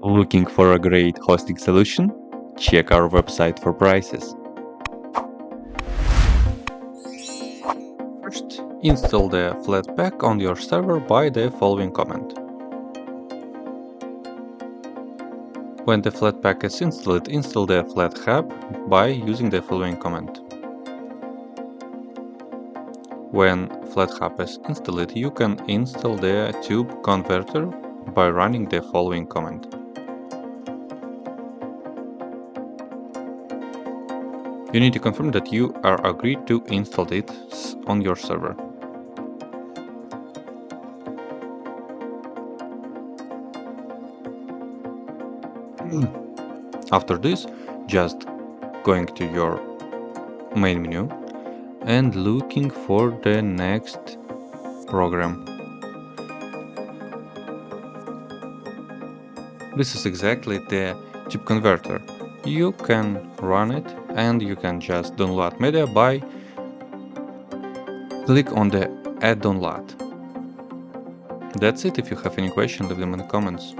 Looking for a great hosting solution? Check our website for prices. First, install the flatpak on your server by the following command. When the flatpak is installed, install the flathub by using the following command. When flathub is installed, you can install the tube converter by running the following command. You need to confirm that you are agreed to install it on your server. After this, just going to your main menu and looking for the next program. This is exactly the tube converter. You can run it and you can just download media by click on the add download. That's it. If you have any question, leave them in the comments.